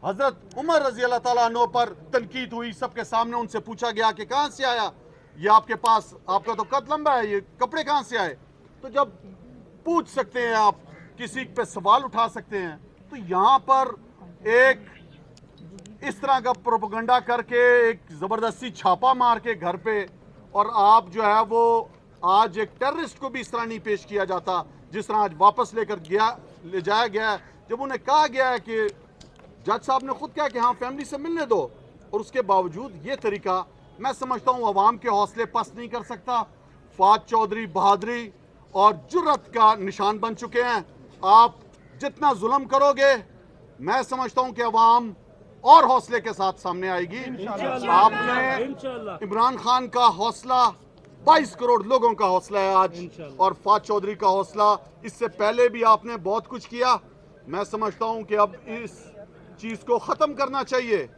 हजरत उमर रजी अल्लाह ताला अन्हो पर तनकीद हुई, सबके सामने उनसे पूछा गया कि कहाँ से आया ये, आपके पास, आपका तो कद लंबा है, ये कपड़े कहाँ से आए? तो जब पूछ सकते हैं आप, किसी पे सवाल उठा सकते हैं, तो यहाँ पर एक इस तरह का प्रोपेगेंडा करके एक ज़बरदस्ती छापा मार के घर पे, और आप जो है वो आज एक टेररिस्ट को भी इस तरह नहीं पेश किया जाता जिस तरह आज वापस ले जाया गया है। जब उन्हें कहा गया है कि जज साहब ने खुद कहा कि हाँ फैमिली से मिलने दो, और उसके बावजूद ये तरीका, मैं समझता हूँ अवाम के हौसले पस्त नहीं कर सकता। फवाद चौधरी बहादुरी और जुर्रत का निशान बन चुके हैं। आप जितना जुल्म करोगे, मैं समझता हूँ कि अवाम और हौसले के साथ सामने आएगी। आपने इमरान खान का हौसला, 22 करोड़ लोगों का हौसला है आज, और फवाद चौधरी का हौसला, इससे पहले भी आपने बहुत कुछ किया। मैं समझता हूँ कि अब इस चीज़ को ख़त्म करना चाहिए।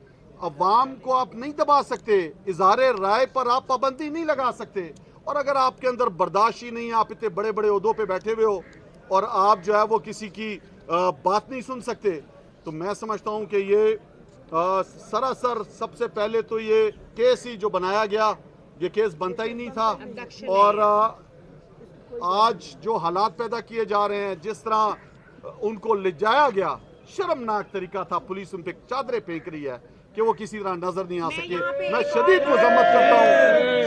अवाम को आप नहीं दबा सकते, इज़हारे राय पर आप पाबंदी नहीं लगा सकते, और अगर आपके अंदर बर्दाश्त ही नहीं है, आप इतने बड़े बड़े ओहदों पे बैठे हुए हो और आप जो है वो किसी की बात नहीं सुन सकते, तो मैं समझता हूँ कि ये सरासर, सबसे पहले तो ये केस ही जो बनाया गया, ये केस बनता ही नहीं था। और आज जो हालात पैदा किए जा रहे हैं, जिस तरह उनको ले जाया गया, शर्मनाक तरीका था। पुलिस उन पे चादरें फेंक रही है कि वो किसी तरह नजर नहीं आ सके। मैं शदीद मजम्मत करता हूँ,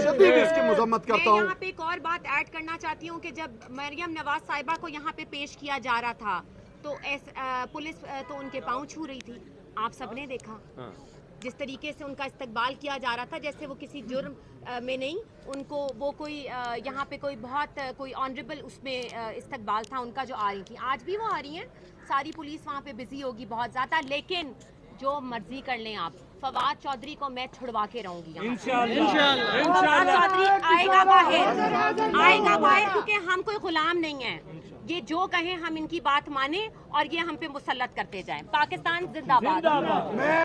शदीद इसकी मजम्मत करता हूँ। मैं यहाँ पे एक और बात ऐड करना चाहती हूँ कि जब मरियम नवाज साहिबा को यहाँ पे पेश किया जा रहा था, तो पुलिस तो उनके पाँव छू रही थी, आप सबने देखा जिस तरीके से उनका इस्तकबाल किया जा रहा था, जैसे वो किसी जुर्म में नहीं, उनको वो कोई यहाँ पे कोई बहुत कोई ऑनरेबल उसमें इस्तकबाल था उनका जो आ रही थी। आज भी वो आ रही हैं, सारी पुलिस वहाँ पे बिजी होगी बहुत ज़्यादा, लेकिन जो मर्जी कर लें आप, फवाद चौधरी को मैं छुड़वा के रहूंगी। फवाद चौधरी आएगा बाहर, क्योंकि हम कोई गुलाम नहीं है। ये जो कहें हम इनकी बात माने और ये हम पे मुसल्लत करते जाएं। पाकिस्तान जिंदाबाद।